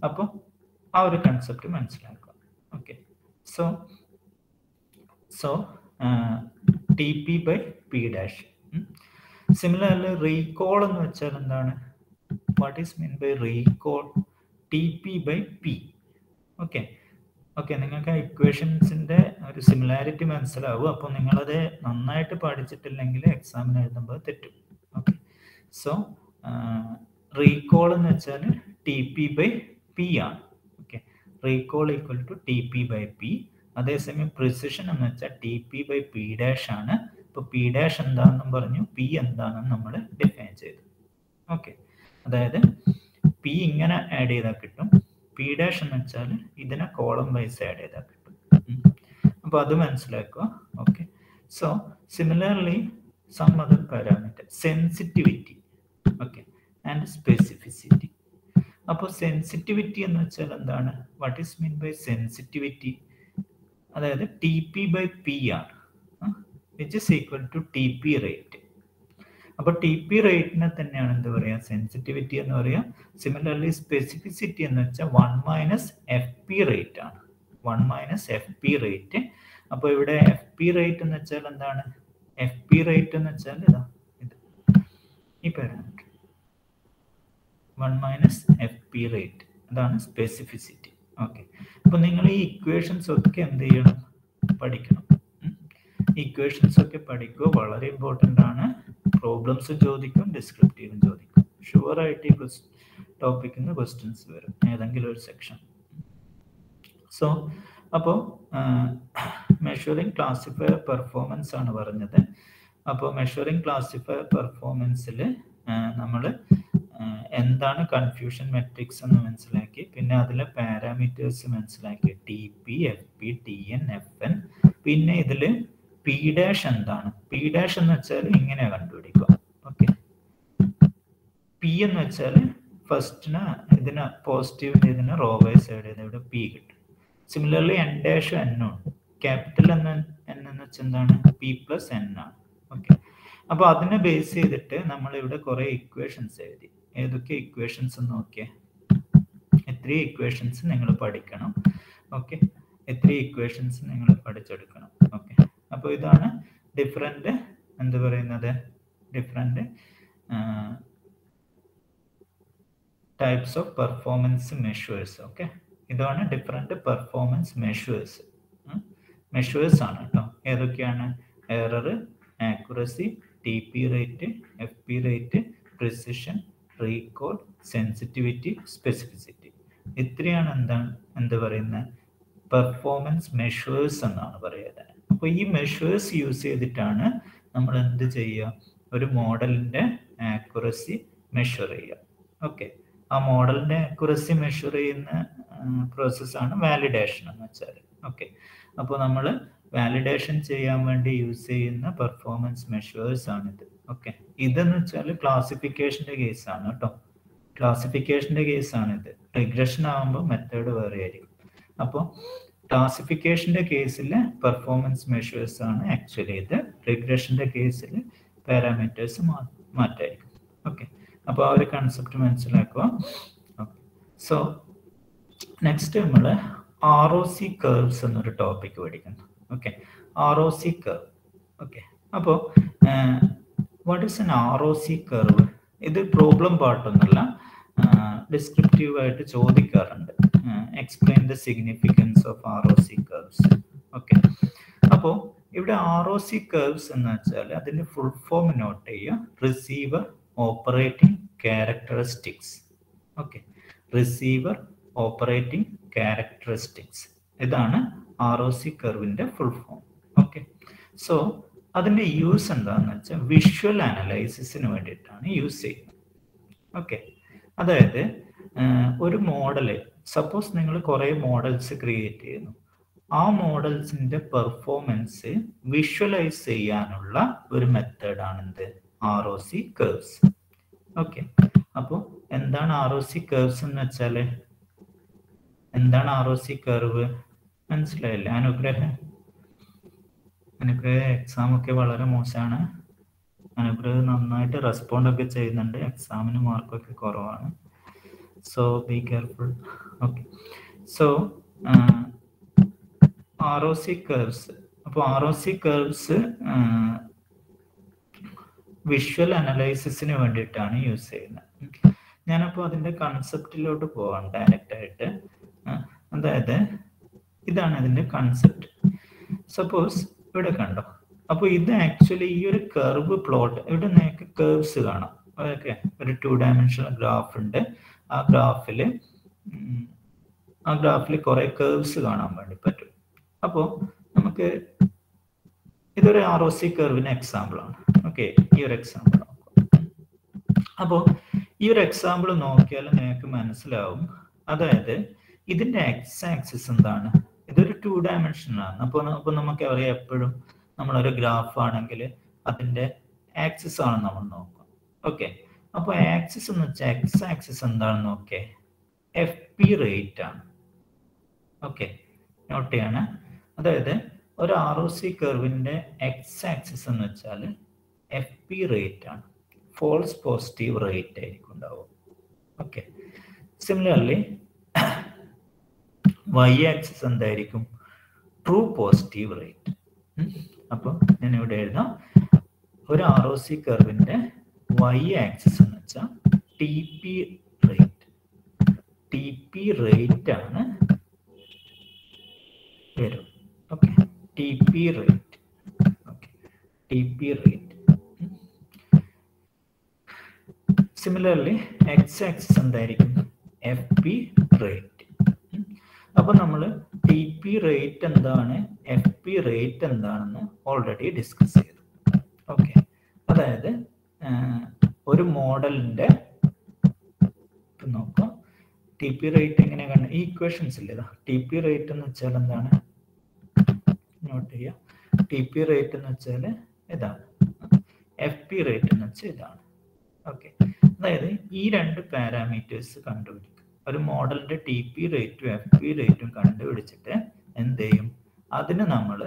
അപ്പോൾ ആ ഒരു കൺസെപ്റ്റ് മനസ്സിലാക്കുക. Okay, so T P by P dash. Similarly recall എന്ന് വെച്ചാൽ എന്താണ്? What is mean by recall? T P by P. Okay okay, നിങ്ങൾക്ക് ആ ഇക്വേഷൻസിൻ്റെ ഒരു സിമിലാരിറ്റി മനസ്സിലാവും. അപ്പോൾ നിങ്ങളത് നന്നായിട്ട് പഠിച്ചിട്ടില്ലെങ്കിൽ എക്സാമിന് എഴുതുമ്പോൾ തെറ്റും. ഓക്കെ, സോ റീകോൾ എന്ന് വെച്ചാൽ ടി പി ബൈ പി ആണ്. Okay, recall equal to T P by P. അതേസമയം പ്രിസിഷൻ എന്ന് വെച്ചാൽ T P by P dash ആണ്. ഇപ്പോൾ പി ഡാഷ് എന്താണെന്നും പറഞ്ഞു, പി എന്താണെന്ന് നമ്മൾ ഡിഫൈൻ ചെയ്തു. ഓക്കെ, അതായത് പി ഇങ്ങനെ ആഡ് ചെയ്താൽ കിട്ടും, പി ഡാഷ് എന്ന് വെച്ചാൽ ഇതിനെ കോളം വൈസ് ആഡ് ചെയ്താൽ കിട്ടും. അപ്പോൾ അത് മനസ്സിലാക്കുക. Okay, so similarly some other parameter, sensitivity, okay, and specificity. അപ്പോൾ സെൻസിറ്റിവിറ്റി എന്ന് വെച്ചാൽ എന്താണ്? What is mean by sensitivity? അതായത് ടി പി ബൈ പി ആണ്, which is equal to T P rate. അപ്പോൾ ടി പി റേറ്റിനെ തന്നെയാണ് എന്ത് പറയുക? സെൻസിറ്റിവിറ്റി എന്ന് പറയുക. സിമിലർലി സ്പെസിഫിസിറ്റി എന്ന് വെച്ചാൽ 1 - എഫ് പി റേറ്റ് ആണ്, 1 - എഫ് പി റേറ്റ്. അപ്പോൾ ഇവിടെ എഫ് പി റേറ്റ് എന്ന് വെച്ചാൽ എന്താണ്? എഫ് പി റേറ്റ് എന്ന് വെച്ചാൽ ഇതാ, ഇത് ഈ പാരാമീറ്റർ 1 - എഫ് പി റേറ്റ്, അതാണ് സ്പെസിഫിസിറ്റി. ഓക്കെ, അപ്പോൾ നിങ്ങൾ ഈ ഇക്വേഷൻസ് ഒക്കെ എന്ത് ചെയ്യണം? പഠിക്കണം. ഇക്വേഷൻസ് ഒക്കെ പഠിക്കുക, വളരെ ഇമ്പോർട്ടൻ്റ് ആണ്. പ്രോബ്ലംസ് ചോദിക്കും, ഡിസ്ക്രിപ്റ്റീവും ചോദിക്കും. ഷുവറായിട്ട് ഈ ടോപ്പിക്കിൽ നിന്ന് ക്വസ്റ്റ്യൻസ് വരും, ഏതെങ്കിലും ഒരു സെക്ഷൻ. സോ അപ്പോൾ മെഷറിംഗ് ക്ലാസിഫയർ പെർഫോമൻസ് ആണ് പറഞ്ഞത്. അപ്പോൾ മെഷറിംഗ് ക്ലാസിഫയർ പെർഫോമൻസിൽ നമ്മൾ എന്താണ് കൺഫ്യൂഷൻ മെട്രിക്സ് എന്ന് മനസ്സിലാക്കി, പിന്നെ അതിലെ പാരാമീറ്റേഴ്സ് മനസ്സിലാക്കി, T P, F P, T N, F N. പിന്നെ ഇതിൽ പി ഡാഷ് എന്താണ്? പി ഡാഷ് എന്ന് വെച്ചാൽ ഇങ്ങനെ കണ്ടുപിടിക്കുക. ഓക്കെ, പി എന്ന് വെച്ചാൽ ഫസ്റ്റിന് ഇതിന് പോസിറ്റീവിൻ്റെ ഇതിന് റോ വൈസ് സൈഡ് ചെയ്ത് ഇവിടെ പി കിട്ടും. സിമിലർലി എൻ ഡാഷ് എന്നും ഉണ്ട്. ക്യാപിറ്റൽ എൻ എന്ന് വെച്ചാൽ എന്താണ്? പി പ്ലസ് എൻ ആണ്. ഓക്കെ, അപ്പോൾ അതിനെ ബേസ് ചെയ്തിട്ട് നമ്മളിവിടെ കുറേ ഇക്വേഷൻസ് എഴുതി. ഏതൊക്കെ ഇക്വേഷൻസ് നോക്കിയേ? ഇത്രയും ഇക്വേഷൻസ് നിങ്ങൾ പഠിക്കണം. ഓക്കെ, ഇത്രയും ഇക്വേഷൻസ് നിങ്ങൾ പഠിച്ചെടുക്കണം. ഓക്കെ, അപ്പോൾ ഇതാണ് ഡിഫറെൻ്റ് എന്ത് പറയുന്നത്? Different types of performance measures. Okay, ഇതാണ് ഡിഫറെൻ്റ് പെർഫോമൻസ് മെഷേഴ്സ്. മെഷേഴ്സ് ആണ് കേട്ടോ. ഏതൊക്കെയാണ്? Error, accuracy, T P rate, F P rate, precision, recall, sensitivity, specificity. ഇത്രയാണ് എന്ത് പറയുന്നത്? പെർഫോമൻസ് മെഷേഴ്സ് എന്നാണ് പറയുന്നത്. അപ്പോൾ ഈ മെഷേഴ്സ് യൂസ് ചെയ്തിട്ടാണ് നമ്മൾ എന്ത് ചെയ്യുക? ഒരു മോഡലിൻ്റെ ആക്യുറസി മെഷർ ചെയ്യുക. ഓക്കെ, ആ മോഡലിൻ്റെ ആക്യുറസി മെഷർ ചെയ്യുന്ന പ്രോസസ്സാണ് വാലിഡേഷൻ എന്ന് വെച്ചാൽ. ഓക്കെ, അപ്പോൾ നമ്മൾ വാലിഡേഷൻ ചെയ്യാൻ വേണ്ടി യൂസ് ചെയ്യുന്ന പെർഫോമൻസ് മെഷേഴ്സ് ആണിത്. ഓക്കെ, ഇതെന്ന് വെച്ചാൽ ക്ലാസിഫിക്കേഷൻ്റെ കേസാണ് കേട്ടോ. ക്ലാസിഫിക്കേഷൻ്റെ കേസാണിത്. റിഗ്രഷൻ ആകുമ്പോൾ മെത്തേഡ് വേറെ ആയിരിക്കും. അപ്പോൾ ക്ലാസിഫിക്കേഷൻ്റെ കേസിൽ പെർഫോമൻസ് മെഷേഴ്സ് ആണ് ആക്ച്വലി ഇത്. റിഗ്രഷൻ്റെ കേസിൽ പാരാമീറ്റേഴ്സ് മാറ്റായിരിക്കും. ഓക്കെ, അപ്പോൾ ആ ഒരു കൺസെപ്റ്റ് മനസ്സിലാക്കുക. ഓക്കെ, സോ നെക്സ്റ്റ് നമ്മൾ ROC കർവ്സ് എന്നൊരു ടോപ്പിക് പഠിക്കുന്നു. Okay, ROC curve. ഓക്കെ, അപ്പോൾ what is an ROC curve? ഇത് പ്രോബ്ലം പാർട്ടൊന്നുമല്ല, ഡിസ്ക്രിപ്റ്റീവായിട്ട് ചോദിക്കാറുണ്ട്. Explain the significance of ROC curves. Okay, അപ്പോൾ ഇവിടെ ROC കർവ്സ് എന്ന് വെച്ചാൽ അതിൻ്റെ ഫുൾ ഫോം നോട്ട് ചെയ്യുക. Receiver operating characteristics. Okay, receiver operating characteristics, ഇതാണ് ROC കർവിൻ്റെ ഫുൾ ഫോം. ഓക്കെ, സോ അതിൻ്റെ യൂസ് എന്താണെന്ന് വെച്ചാൽ വിഷ്വൽ അനലൈസിസിന് വേണ്ടിയിട്ടാണ് യൂസ് ചെയ്യുന്നത്. ഓക്കെ, അതായത് ഒരു മോഡല്, സപ്പോസ് നിങ്ങൾ കുറേ മോഡൽസ് ക്രിയേറ്റ് ചെയ്യുന്നു, ആ മോഡൽസിൻ്റെ പെർഫോമൻസ് വിഷ്വലൈസ് ചെയ്യാനുള്ള ഒരു മെത്തേഡാണ് എന്ത്? ROC curves. ഓക്കെ, അപ്പോൾ എന്താണ് ROC കർവ്സ് എന്ന് വെച്ചാൽ? എന്താണ് ROC കർവ്? മനസ്സിലായില്ലേ? അനുഗ്രഹം എക്സാം ഒക്കെ വളരെ മോശമാണ്. അനുഗ്രഹം നന്നായിട്ട് റെസ്പോണ്ട് ഒക്കെ ചെയ്യുന്നുണ്ട്, എക്സാമിന് മാർക്കൊക്കെ കുറവാണ്. So be careful. Okay. So ROC curves, അപ്പോൾ ROC കർവ്സ് വിഷ്വൽ അനലൈസിസിന് വേണ്ടിയിട്ടാണ് യൂസ് ചെയ്യുന്നത്. ഞാനപ്പോൾ അതിൻ്റെ കൺസെപ്റ്റിലോട്ട് പോവാം ഡയറക്റ്റ് ആയിട്ട്. അതായത് ഇതാണ് അതിൻ്റെ കൺസെപ്റ്റ്. സപ്പോസ് ഇവിടെ കണ്ടോ, അപ്പോൾ ഇത് ആക്ച്വലി ഈ ഒരു കർവ് പ്ലോട്ട്, ഇവിടെ നിങ്ങൾക്ക് കർവ്സ് കാണാം. ഓക്കെ, ഒരു 2 ഡയമെൻഷണൽ ഗ്രാഫ് ഉണ്ട്. ആ ഗ്രാഫിൽ കുറേ കർവ്സ് കാണാൻ വേണ്ടി പറ്റും. അപ്പോൾ നമുക്ക് ഇതൊരു ROC കർവിന് എക്സാമ്പിൾ ആണ്. ഓക്കെ, ഈ ഒരു എക്സാമ്പിൾ നോക്കാം. അപ്പോൾ ഈ ഒരു എക്സാമ്പിൾ നോക്കിയാൽ നിങ്ങൾക്ക് മനസ്സിലാവും. അതായത് ഇതിന്റെ എക്സ് ആക്സിസ് എന്താണ്? ഇതൊരു 2 ഡയമെൻഷനാണ്. അപ്പോൾ നമുക്ക് അറിയാം, എപ്പോഴും നമ്മളൊരു ഗ്രാഫ് ആണെങ്കിൽ അതിന്റെ ആക്സിസ് ആണ് നമ്മൾ നോക്കുക. ഓക്കെ, അപ്പോൾ ആക്സിസ് എന്ന് വെച്ചാൽ എക്സ് ആക്സിസ് എന്താണെന്ന് നോക്കേ, FP റേറ്റ് ആണ്. ഓക്കെ, നോട്ട് ചെയ്യാണ്. അതായത് ഒരു ROC കർവിന്റെ എക്സ് ആക്സിസ് എന്ന് വെച്ചാൽ FP റേറ്റ് ആണ്. ഫോൾസ് പോസിറ്റീവ് റേറ്റ് ആയിരിക്കും ഉണ്ടാവും. ഓക്കെ, സിമിലർലി Y ആക്സിസ് എന്തായിരിക്കും? True positive rate. അപ്പോൾ ഞാൻ ഇവിടെ എഴുതാം, ഒരു ROC കർവിന്റെ Y ആക്സിസ് എന്ന് വെച്ചാൽ TP റേറ്റ് ആണ് വരും. Okay, TP rate. Okay, TP rate. Similarly X axis എന്തായിരിക്കും? FP rate. അപ്പൊ നമ്മൾ TP റേറ്റ് എന്താണ്, FP റേറ്റ് എന്താണെന്ന് ഓൾറെഡി ഡിസ്കസ് ചെയ്തു. ഓക്കെ, അതായത് ഒരു മോഡലിന്റെ നോക്കാം, TP റേറ്റ് എങ്ങനെ കണ്ട ഈ ഇക്വേഷൻസ് ഇല്ലേ, TP റേറ്റ് എന്ന് വെച്ചാൽ എന്താണ്, നോട്ട് ചെയ്യാം. TP റേറ്റ് എന്ന് വെച്ചാൽ ഇതാണ്, FP റേറ്റ് എന്ന് വെച്ചാൽ ഇതാണ്. ഓക്കെ, അതായത് ഈ 2 പാരാമീറ്റേഴ്സ് കണ്ടുപിടിക്കും. ഒരു മോഡലിന്റെ TP റേറ്റും FP റേറ്റും കണ്ടുപിടിച്ചിട്ട് എന്ത് ചെയ്യും, അതിന് നമ്മൾ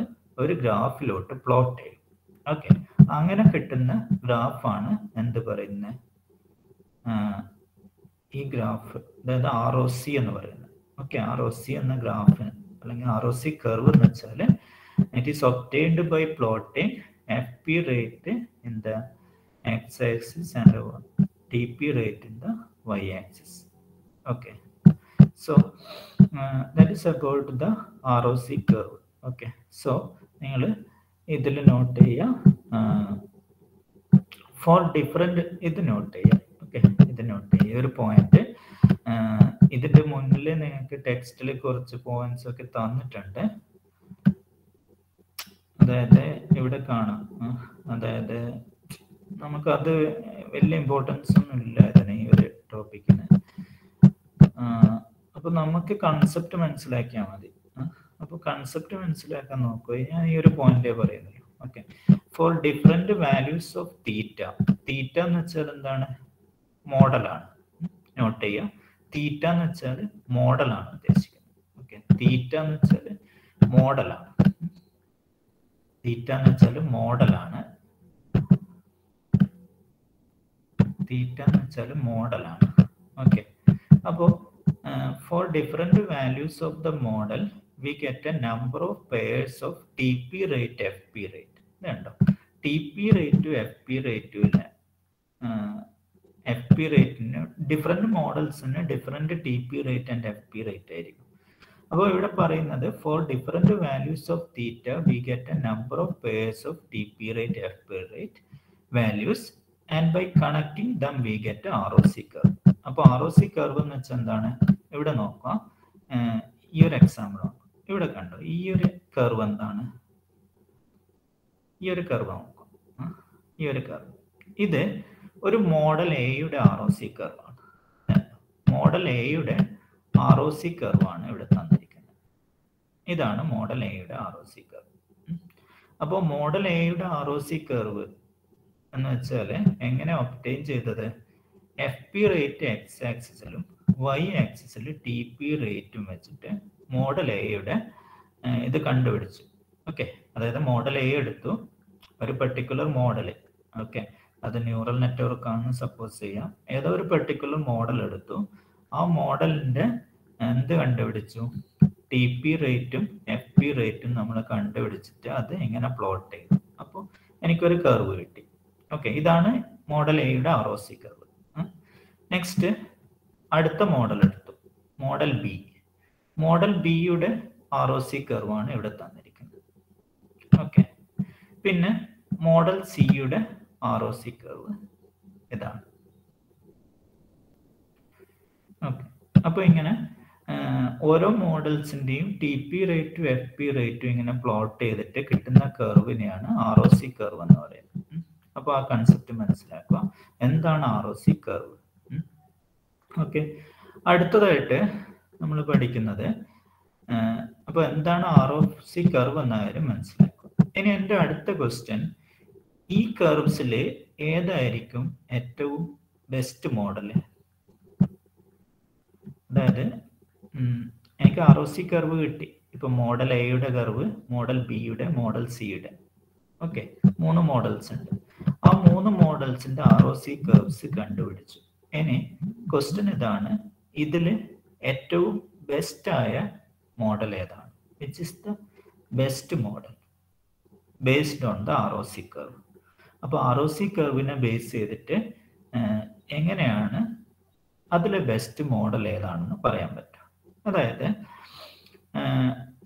ഒരു ഗ്രാഫിലോട്ട് പ്ലോട്ട് ചെയ്യും. ഓക്കെ, അങ്ങനെ കിട്ടുന്ന ഗ്രാഫാണ് എന്ത് പറയുന്നത്, ഈ ഗ്രാഫ്, അതായത് ROC എന്ന് പറയുന്നത്. ഓക്കെ, ROC എന്ന ഗ്രാഫിന് അല്ലെങ്കിൽ ROC കർവ് എന്ന് വെച്ചാൽ it is obtained by plotting FP rate in the x-axis and TP rate in the y-axis. Okay, so that is about the ROC curve. Okay, so നിങ്ങൾ ഇതിൽ not ചെയ്യുക, four different, ഇത് not ചെയ്യുക. Okay, ഇത് not ചെയ്യുക. ഒരു point ഇതിന്റെ മുന്നിൽ നിങ്ങൾക്ക് ടെക്സ്റ്റിൽ കുറച്ച് പോയിന്റ്സ് ഒക്കെ തന്നിട്ടുണ്ട്. അതായത് ഇവിടെ കാണാം, അതായത് നമുക്കത് വലിയ ഇമ്പോർട്ടൻസ് ഒന്നും ഇല്ല ഇതിന്, ഈ ഒരു ടോപ്പിക്കിന്. അപ്പൊ നമുക്ക് കൺസെപ്റ്റ് മനസ്സിലാക്കിയാൽ മതി. അപ്പൊ കൺസെപ്റ്റ് മനസ്സിലാക്കാൻ നോക്കുക. ഞാൻ ഈ ഒരു പോയിന്റേ പറയുന്നുള്ളൂ. Okay, for different values of theta. Theta എന്ന് വെച്ചാൽ എന്താണ്? മോഡലാണ്. നോട്ട് ചെയ്യുക, തീറ്റ എന്ന് വെച്ചാൽ മോഡലാണ് ഉദ്ദേശിക്കുന്നത്. ഓക്കെ, തീറ്റ എന്ന് വെച്ചാൽ മോഡലാണ്. തീറ്റ എന്ന് വെച്ചാൽ മോഡലാണ്. തീറ്റ എന്ന് വെച്ചാൽ മോഡലാണ്. ഓക്കെ, അപ്പോൾ for different values of the model we get a number of pairs of TP rate FP rate. ഇതുണ്ടോ, TP റേറ്റും FP റേറ്റും ഇല്ല. FP റേറ്റിന് ഡിഫറെന്റ് മോഡൽസിന് different TP rate and FP rate ആയിരിക്കും. അപ്പോൾ ഇവിടെ പറയുന്നത് for different values of theta we get a number of pairs of TP rate FP rate values and by connecting them we get a ROC curve. അപ്പോൾ ROC curve എന്ന് വെച്ചാൽ എന്താണ്? ഇവിടെ നോക്കാം, ഈ ഒരു എക്സാമ്പിൾ നോക്കാം. ഇവിടെ കണ്ടോ, ഈ ഒരു കർവ് എന്താണ്? ഈ ഒരു കർവ് നോക്കാം. ഈ ഒരു കർവ്, ഇത് ഒരു മോഡൽ എയുടെ ROC കർവാണ്. മോഡൽ എയുടെ ROC കർവാണ് ഇവിടെ തന്നിരിക്കുന്നത്. ഇതാണ് മോഡൽ എയുടെ ROC കർവ്. അപ്പോൾ മോഡൽ എയുടെ ROC കർവ് എന്ന് വെച്ചാൽ എങ്ങനെ ഒബ്റ്റെയിൻ ചെയ്തത്? FP റേറ്റ് എക്സ് ആക്സിസിലും Y ആക്സിസിൽ TP റേറ്റും വെച്ചിട്ട് മോഡൽ എയുടെ ഇത് കണ്ടുപിടിച്ചു. ഓക്കെ, അതായത് മോഡൽ എ എടുത്തു, ഒരു പെർട്ടിക്കുലർ മോഡൽ. ഓക്കെ, അത് ന്യൂറൽ നെറ്റ്വർക്ക് ആണെന്ന് സപ്പോസ് ചെയ്യാം. ഏതോ ഒരു പെർട്ടിക്കുലർ മോഡൽ എടുത്തു. ആ മോഡലിന്റെ എന്ത് കണ്ടുപിടിച്ചു? ടി പി റേറ്റും എഫ് പി റേറ്റും നമ്മൾ കണ്ടുപിടിച്ചിട്ട് അത് എങ്ങനെ പ്ലോട്ട് ചെയ്തു. അപ്പോൾ എനിക്കൊരു കർവ് കിട്ടി. ഓക്കെ, ഇതാണ് മോഡൽ എയുടെ ROC കർവ്. നെക്സ്റ്റ് അടുത്ത മോഡൽ എടുത്തു, മോഡൽ ബി. മോഡൽ ബിയുടെ ROC കർവാണ് ഇവിടെ തന്നിരിക്കുന്നത്. ഓക്കെ, പിന്നെ മോഡൽ സിയുടെ ROC കർവ് ഇതാണ്. ഓക്കെ, അപ്പോൾ ഇങ്ങനെ ഓരോ മോഡൽസിൻ്റെയും ടി പി റേറ്റും എഫ് പി റേറ്റും ഇങ്ങനെ പ്ലോട്ട് ചെയ്തിട്ട് കിട്ടുന്ന കർവിനെയാണ് ROC കർവ് എന്ന് പറയുന്നത്. അപ്പോൾ ആ കൺസെപ്റ്റ് മനസ്സിലാക്കുക, എന്താണ് ROC കർവ്. ഓക്കെ, അടുത്തതായിട്ട് നമ്മൾ പഠിക്കുന്നത് അപ്പോൾ എന്താണ് ROC കർവ് എന്ന കാര്യം മനസ്സിലാക്കുക. ഇനി എൻ്റെ അടുത്ത ക്വസ്റ്റ്യൻ, ഈ കർവ്സിൽ ഏതായിരിക്കും ഏറ്റവും ബെസ്റ്റ് മോഡൽ? അതായത് എനിക്ക് ROC കർവ് കിട്ടി. ഇപ്പൊ മോഡൽ എയുടെ കർവ്, മോഡൽ ബിയുടെ, മോഡൽ സിയുടെ. ഓക്കെ, 3 മോഡൽസ് ഉണ്ട്. ആ 3 മോഡൽസിന്റെ ROC കർവ്സ് കണ്ടുപിടിച്ചു. ഇനി ക്വസ്റ്റ്യൻ ഇതാണ്, ഇതിൽ ഏറ്റവും ബെസ്റ്റ് ആയ മോഡൽ ഏതാണ്? Which is the best model based on the ROC curve. അപ്പോൾ ROC കർവിനെ ബേസ് ചെയ്തിട്ട് എങ്ങനെയാണ് അതിലെ ബെസ്റ്റ് മോഡൽ ഏതാണെന്ന് പറയാൻ പറ്റും. അതായത്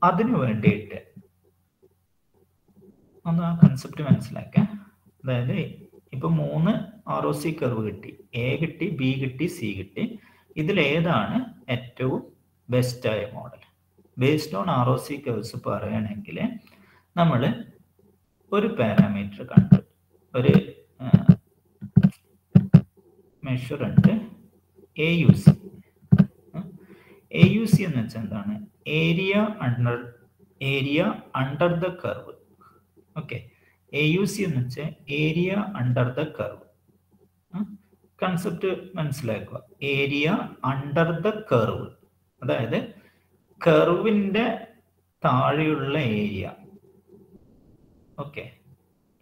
അതിനു വേണ്ടിയിട്ട് ഒന്ന് ആ കൺസെപ്റ്റ് മനസ്സിലാക്കാം. അതായത് ഇപ്പൊ 3 ROC കർവ് കിട്ടി, എ കിട്ടി, ബി കിട്ടി, സി കിട്ടി. ഇതിലേതാണ് ഏറ്റവും ബെസ്റ്റായ model? Based on ROC curves പറയുകയാണെങ്കിൽ നമ്മൾ ഒരു പാരാമീറ്റർ കണ്ടു, ഒരു മെഷർ ഉണ്ട്, AUC. AUC എന്ന് വെച്ചാൽ എന്താണ്? Area under the curve. Okay, AUC എന്ന് വെച്ചാൽ area under the curve. Concept മനസ്സിലാക്കുക, ഏരിയ അണ്ടർ ദ കർവ്, അതായത് കർവിന്റെ താഴെയുള്ള ഏരിയ. ഓക്കെ,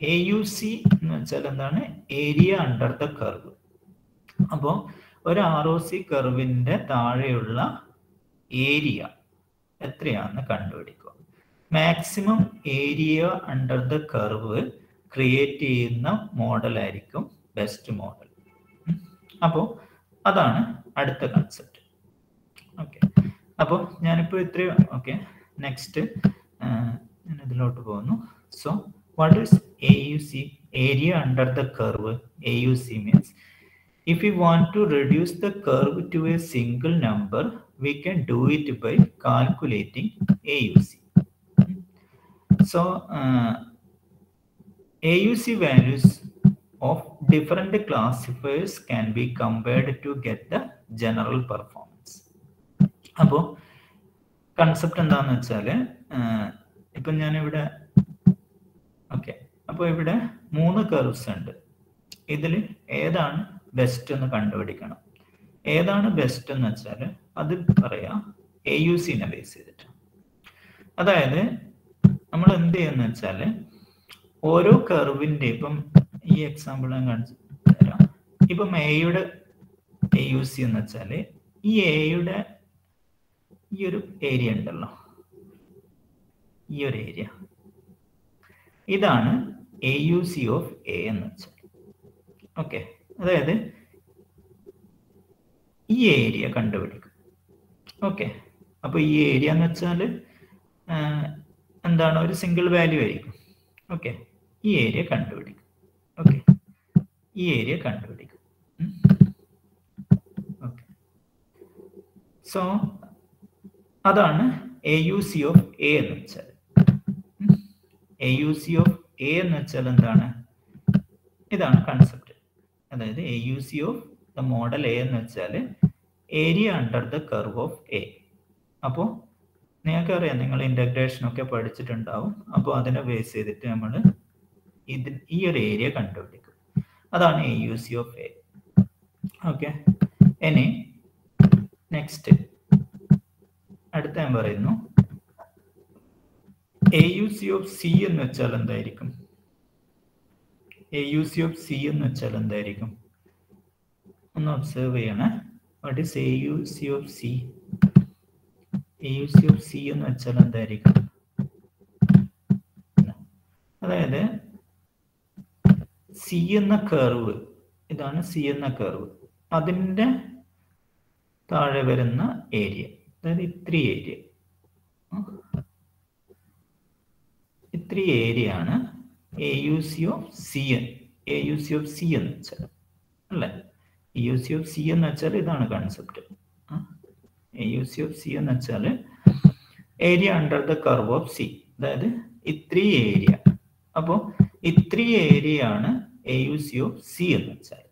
AUC എന്ന് വെച്ചാൽ എന്താണ്? Area under the curve. അപ്പോൾ ഒരു ROC കർവിന്റെ താഴെയുള്ള ഏരിയ എത്രയാണെന്ന് കണ്ടുപിടിക്കുക. Maximum area under the curve create ചെയ്യുന്ന മോഡലായിരിക്കും ബെസ്റ്റ് മോഡൽ. അപ്പോൾ അതാണ് അടുത്ത കൺസെപ്റ്റ്. ഓക്കെ, അപ്പോൾ ഞാനിപ്പോൾ ഇത്രയും. ഓക്കെ, നെക്സ്റ്റ് ഞാൻ ഇതിലോട്ട് പോകുന്നു. So what is AUC? Area under the curve. AUC means if we want to reduce the curve to a single number, we can do it by calculating AUC. So AUC values of different classifiers can be compared to get the general performance. അപ്പോൾ concept എന്താണെന്ന് വെച്ചാൽ, ഇപ്പം ഞാനിവിടെ okay, അപ്പോൾ ഇവിടെ 3 curves ഉണ്ട്. ഇതിൽ ഏതാണ് ബെസ്റ്റ് എന്ന് കണ്ടുപിടിക്കണം. ഏതാണ് ബെസ്റ്റ് എന്ന് വെച്ചാൽ അത് പറയാം AUCനെ ബേസ് ചെയ്തിട്ട്. അതായത് നമ്മൾ എന്ത് ചെയ്യുന്ന വെച്ചാൽ ഓരോ കർവിന്റെ, ഇപ്പം ഈ എക്സാമ്പിൾ ഞാൻ കാണിച്ചു തരാം. ഇപ്പം എയുടെ AUC എന്ന് വെച്ചാൽ ഈ എയുടെ ഈ ഒരു ഏരിയ ഉണ്ടല്ലോ, ഈ ഒരു ഏരിയ, ഇതാണ് AUC ഓഫ് എ എന്ന് വെച്ചാൽ. ഓക്കെ, അതായത് ഈ ഏരിയ കണ്ടുപിടിക്കും. ഓക്കെ, അപ്പോൾ ഈ ഏരിയ എന്ന് വെച്ചാൽ എന്താണ്? ഒരു സിംഗിൾ വാല്യൂ ആയിരിക്കും. ഓക്കെ, ഈ ഏരിയ കണ്ടുപിടിക്കും. ഓക്കെ, ഈ ഏരിയ കണ്ടുപിടിക്കും. ഓക്കെ, സോ അതാണ് AUC ഓഫ് എ എന്ന് വെച്ചാൽ. AUC ഓഫ് എ എന്ന് വെച്ചാൽ എന്താണ്? ഇതാണ് കൺസെപ്റ്റ്. അതായത് AUC of the model A എന്ന് വെച്ചാൽ area under the curve of A. അപ്പോൾ നിങ്ങൾക്കറിയാം, നിങ്ങൾ ഇന്റഗ്രേഷൻ ഒക്കെ പഠിച്ചിട്ടുണ്ടാവും. അപ്പോൾ അതിനെ ബേസ് ചെയ്തിട്ട് നമ്മൾ ഈ ഒരു ഏരിയ കണ്ടുപിടിക്കും. അതാണ് AUC ഓഫ് എ. ഓക്കെ, ഇനി നെക്സ്റ്റ് അടുത്ത ഞാൻ പറയുന്നു, AUC ഓഫ് സി എന്ന് വെച്ചാൽ എന്തായിരിക്കും? AUC ഓഫ് സി എന്ന് വെച്ചാൽ എന്തായിരിക്കും? ഒന്ന് ഒബ്സർവ് ചെയ്യണേ. What is AUC of C? AUC of C എന്ന് വെച്ചാൽ എന്തായിരിക്കും? അതായത് സി എന്ന കർവ്, ഇതാണ് സി എന്ന കർവ്, അതിൻ്റെ താഴെ വരുന്ന ഏരിയ, അതായത് ഇത്രയും ഏരിയ ആണ് AUC of C. AUC of C എന്ന് വെച്ചാൽ അല്ലേ? AUC of C എന്ന് വെച്ചാൽ ഇതാണ് കൺസെപ്റ്റ്. AUC of C എന്ന് വെച്ചാൽ area under the curve of C, അതായത് ഇത്രയും ഏരിയ. അപ്പോൾ ഇത്രയും ഏരിയ ആണ് AUC of C എന്ന് വെച്ചാൽ.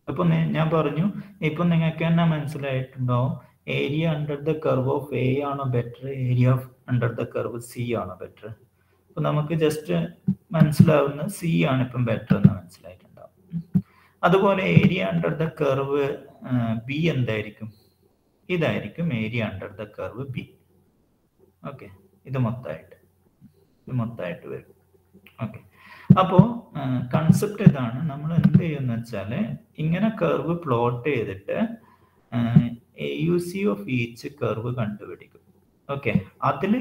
അപ്പോൾ ഞാൻ പറഞ്ഞു, ഇപ്പം നിങ്ങൾക്ക് തന്നെ മനസ്സിലായിട്ടുണ്ടാവും area under the curve of A ആണോ better, area under the curve C ആണോ ബെറ്റർ? അപ്പോൾ നമുക്ക് ജസ്റ്റ് മനസ്സിലാവുന്ന സി ആണ് ഇപ്പം ബെറ്റർ എന്ന് മനസ്സിലായിട്ടുണ്ടാവും. അതുപോലെ area under the curve B എന്തായിരിക്കും? ഇതായിരിക്കും area under the curve B. Okay, ഇത് മൊത്തമായിട്ട് വരും. ഓക്കെ, അപ്പോൾ കൺസെപ്റ്റ് ഇതാണ്. നമ്മൾ എന്ത് ചെയ്യുമെന്ന് വെച്ചാൽ ഇങ്ങനെ കർവ് പ്ലോട്ട് ചെയ്തിട്ട് AUC ഓഫ് ഈച്ച് കർവ് കണ്ടുപിടിക്കും. ഓക്കെ, അതിൽ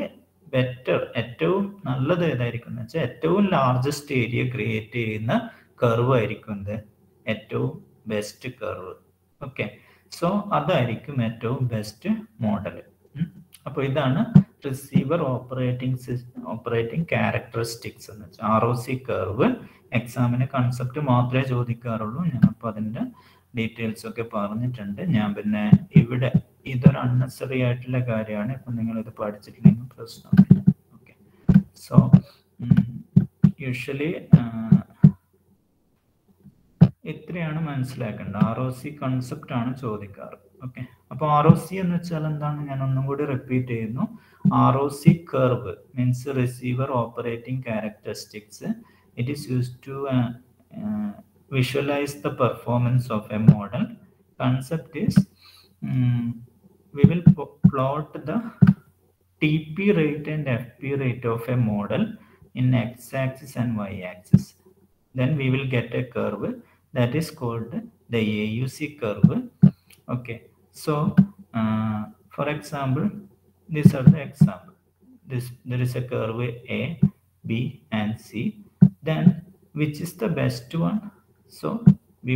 ബെറ്റർ, ഏറ്റവും നല്ലത് ഏതായിരിക്കും എന്ന് വെച്ചാൽ ഏറ്റവും ലാർജസ്റ്റ് ഏരിയ ക്രിയേറ്റ് ചെയ്യുന്ന കർവ് ആയിരിക്കും ഏറ്റവും ബെസ്റ്റ് കർവ്. ഓക്കെ, സോ അതായിരിക്കും ഏറ്റവും ബെസ്റ്റ് മോഡൽ. അപ്പോൾ ഇതാണ് റിസീവർ ഓപ്പറേറ്റിംഗ് ക്യാരക്ടറിസ്റ്റിക്സ് എന്ന് വെച്ചാൽ ROC കർവ്. എക്സാമിന് കൺസെപ്റ്റ് മാത്രമേ ചോദിക്കാറുള്ളൂ. ഞാനപ്പോൾ അതിൻ്റെ ഡീറ്റെയിൽസ് ഒക്കെ പറഞ്ഞിട്ടുണ്ട്. ഞാൻ പിന്നെ ഇവിടെ ഇതൊരു അൺനെസറി ആയിട്ടുള്ള കാര്യമാണ്. ഇപ്പം നിങ്ങളിത് പഠിച്ചിട്ടില്ലെങ്കിൽ പ്രശ്നമില്ല. ഓക്കെ, സോ യൂഷ്വലി ഇത്രയാണ് മനസ്സിലാക്കേണ്ടത്. ROC കൺസെപ്റ്റ് ആണ് ചോദിക്കാറ്. ഓക്കെ, അപ്പോൾ ROC എന്ന് വെച്ചാൽ എന്താണ്? ഞാൻ ഒന്നും കൂടി റിപ്പീറ്റ് ചെയ്യുന്നു. ROC curve means receiver operating characteristics. It is used to visualize the performance of a model. Concept is we will plot the TP rate and FP rate of a model in x-axis and y-axis. Then we will get a curve that is called the AUC curve. Okay, so for example, these are the example. There is a curve A, B and C. Then which is the best one? So we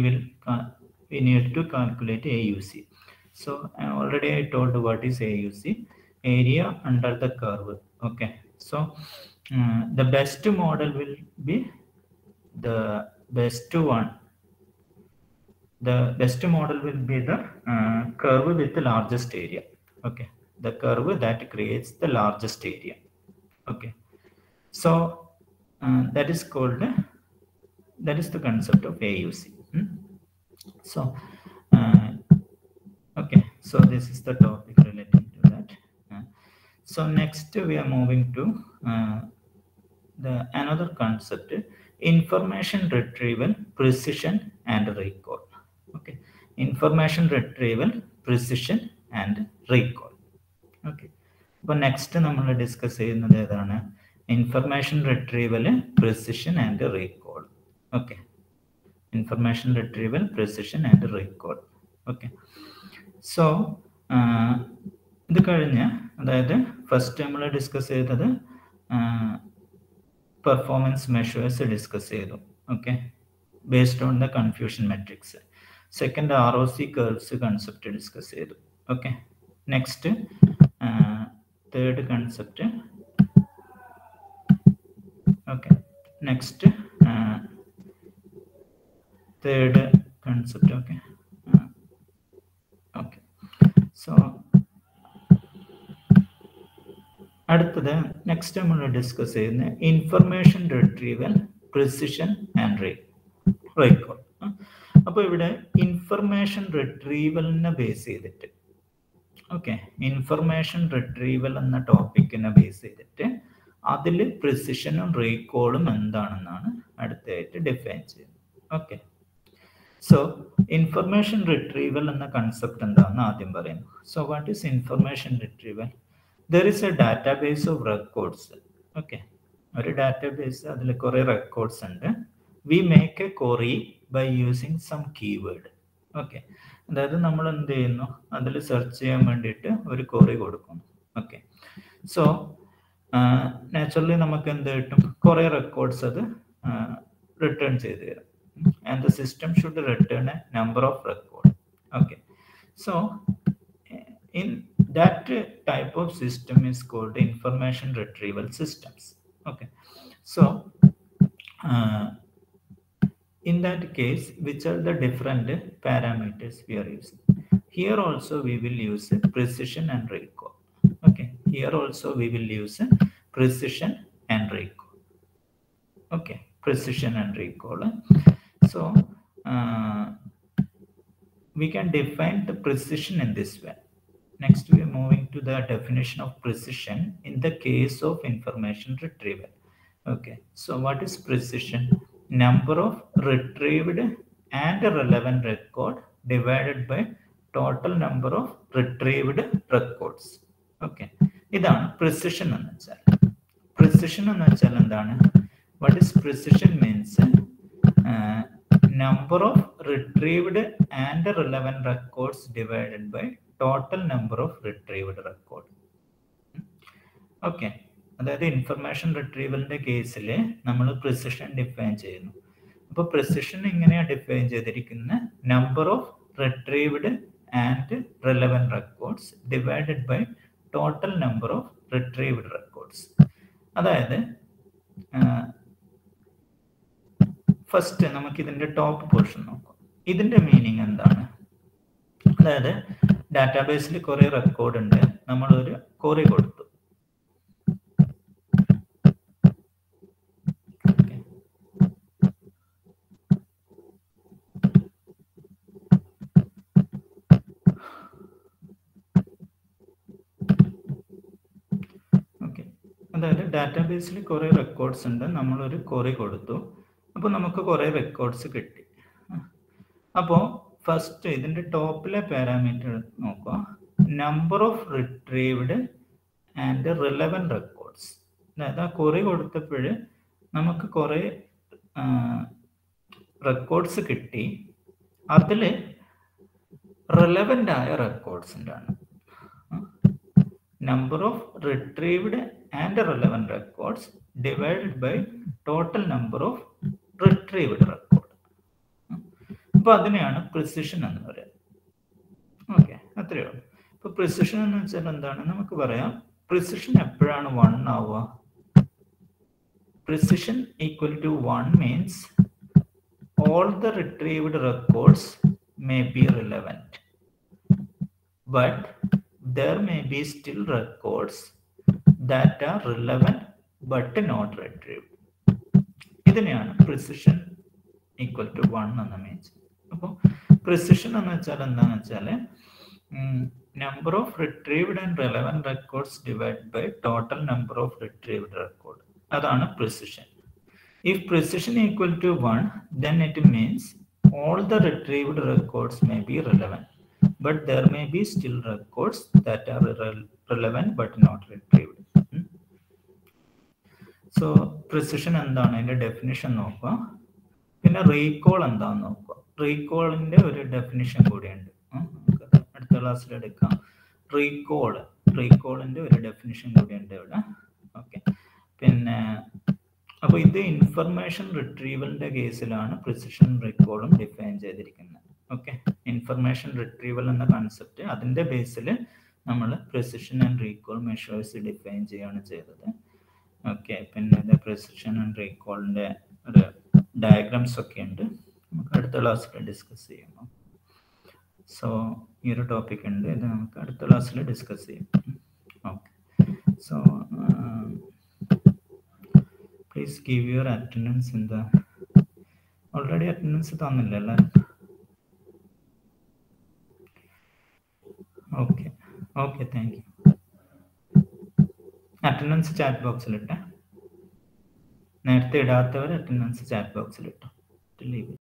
need to calculate AUC. So already I told what is AUC, area under the curve. Okay, so the best model will be the best one. The best model will be the curve with the largest area. Okay, the curve that creates the largest area. Okay, so that is called that is the concept of AUC. So okay, so this is the topic relating to that. So next we are moving to the another concept, information retrieval, precision and recall. Okay, information retrieval, precision and recall. Okay, അപ്പോൾ next നമ്മൾ discuss ചെയ്യുന്നത് ഏതാണ്? Information retrieval, precision and recall. Okay, information retrieval, precision and recall. Okay, so ഇത് കഴിഞ്ഞ്, അതായത് first നമ്മൾ discuss ചെയ്തത് performance measures discuss ചെയ്തു. Okay, based on the confusion metrics. Second ROC curves concept discuss ചെയ്തു. Okay, next third concept. Okay, next third concept. Okay, okay, so അടുത്തത് next നമ്മൾ discuss ചെയ്യുന്ന information retrieval, precision and recall. അപ്പോൾ ഇവിടെ information റിട്രീവലിനെ base ചെയ്തിട്ട്, okay, information retrieval എന്ന ടോപ്പിക്കിനെ base ചെയ്തിട്ട് അതിൽ പ്രിസിഷനും റീകോളും എന്താണെന്നാണ് അടുത്തായിട്ട് ഡിഫൈൻ ചെയ്യുന്നത്. ഓക്കെ, സോ ഇൻഫർമേഷൻ റിട്രീവൽ എന്ന കൺസെപ്റ്റ് എന്താണെന്ന് ആദ്യം പറയുന്നു. So what is information retrieval? There is a database of records. Okay, ഒരു ഡാറ്റാബേസ്, അതിൽ കുറേ റെക്കോർഡ്സ് ഉണ്ട്. We make a query by using some keyword. Okay, അതായത് നമ്മൾ എന്ത് ചെയ്യുന്നു, അതിൽ സെർച്ച് ചെയ്യാൻ വേണ്ടിയിട്ട് ഒരു ക്വറി കൊടുക്കുന്നു. ഓക്കെ, സോ നാച്ചുറലി നമുക്ക് എന്ത് കിട്ടും, കുറേ റെക്കോർഡ്സ് അത് റിട്ടേൺ ചെയ്ത് തരും. And the system should return A number of record. Okay, so in that type of system is called information retrieval systems. Okay, so in that case, which are the different parameters we are using? Here also we will use precision and recall. Okay, here also we will use precision and recall. Okay, precision and recall. So we can define the precision in this way. Next, we are moving to the definition of precision in the case of information retrieval. Okay, so what is precision? Number of retrieved and relevant record divided by total number of retrieved records. Okay, ഇതാണ് precision എന്ന് വെച്ചാൽ. Precision എന്ന് വെച്ചാൽ എന്താണ്? What is precision means? Number of retrieved and relevant records divided by total number of retrieved record. Okay, അതായത് information റിട്രീവലിന്റെ കേസിൽ നമ്മൾ precision define ചെയ്യുന്നു. അപ്പോൾ പ്രിസിഷൻ ഇങ്ങനെയാണ് ഡിഫൈൻ ചെയ്തിരിക്കുന്നത്: number of retrieved and relevant records divided by total number of retrieved records. അതായത് first നമുക്ക് ഇതിന്റെ ടോപ്പ് പോർഷൻ നോക്കാം. ഇതിന്റെ മീനിങ് എന്താണ്? അതായത് ഡാറ്റാബേസിൽ കുറെ റെക്കോർഡ് ഉണ്ട്, നമ്മളൊരു ക്വറി കൊടുത്തു. ഓക്കെ, അതായത് ഡാറ്റാബേസിൽ കുറെ റെക്കോർഡ്സ് ഉണ്ട്, നമ്മളൊരു ക്വറി കൊടുത്തു. അപ്പോൾ നമുക്ക് കുറെ റെക്കോർഡ്സ് കിട്ടി. അപ്പോൾ ഫസ്റ്റ് ഇതിന്റെ ടോപ്പിലെ പാരാമീറ്റർ നോക്കുക, number of retrieved and relevant records. അതായത് ആ ക്വറി കൊടുത്തപ്പോൾ നമുക്ക് കുറേ റെക്കോർഡ്സ് കിട്ടി, അതിൽ റിലവൻ്റ് ആയ റെക്കോർഡ്സ് ഉണ്ടാണ്. Number of retrieved and relevant records divided by total number of retrieved record. അപ്പൊ അതിനെയാണ് പ്രിസിഷൻ എന്ന് പറയുന്നത്. ഓക്കെ, അത്രയേ ഉള്ളൂ. ഇപ്പൊ പ്രിസിഷൻ എന്ന് വെച്ചാൽ എന്താണ്? നമുക്ക് പറയാം, പ്രിസിഷൻ എപ്പോഴാണ് 1 ആവുക? Precision equal to 1 means all the retrieved records may be relevant, but there may be still records that are relevant but not retrieved. ഇതിനെയാണ് പ്രിസിഷൻ ഈക്വൽ ടു 1 എന്ന് മീൻസ്. അപ്പോൾ പ്രിസിഷൻ എന്ന് വെച്ചാൽ എന്താണെന്ന് വെച്ചാൽ number of retrieved and relevant records divide by total number of retrieved record. അതാണ് precision. If precision equal to 1, then it means all the retrieved records may be relevant, but there may be still records that are relevant but not retrieved. So precision എന്താണ്, അതിന്റെ definition നോക്കുക. പിന്നെ recall എന്താണെന്ന് നോക്കുക. റീകോളിന്റെ ഒരു definition കൂടിയുണ്ട്, അടുത്ത ക്ലാസ്സിൽ എടുക്കാം. റീകോളിന്റെ ഒരു ഡെഫിനിഷൻ കൂടിയുണ്ട് ഇവിടെ. ഓക്കെ, പിന്നെ അപ്പോൾ ഇത് ഇൻഫർമേഷൻ റിട്രീവലിന്റെ കേസിലാണ് പ്രിസിഷൻ റീകോളും ഡിഫൈൻ ചെയ്തിരിക്കുന്നത്. ഓക്കെ, ഇൻഫർമേഷൻ റിട്രീവൽ എന്ന കൺസെപ്റ്റ്, അതിന്റെ ബേസിൽ നമ്മൾ precision and recall measures define ചെയ്യുകയാണ് ചെയ്തത്. ഓക്കെ, പിന്നെ ഇത് പ്രിസിഷൻ ആൻഡ് റീകോളിന്റെ ഒരു ഡയഗ്രാംസ് ഒക്കെ ഉണ്ട്, നമുക്ക് അടുത്ത ക്ലാസ്സിൽ ഡിസ്കസ് ചെയ്യാം. സോ ഈ ഒരു ടോപ്പിക് ഉണ്ട്, ഇത് നമുക്ക് അടുത്ത ക്ലാസ്സിൽ ഡിസ്കസ് ചെയ്യാം. Okay, so please give your attendance in the already attendance തന്നില്ല എല്ലാവരും. Okay okay, thank you. Attendance chat ബോക്സിൽ ഇട്ടേ, നേരത്തെ ഇടാത്തവർ അറ്റൻഡൻസ് ചാറ്റ് ബോക്സിൽ ഇട്ടോ. ലീവ്.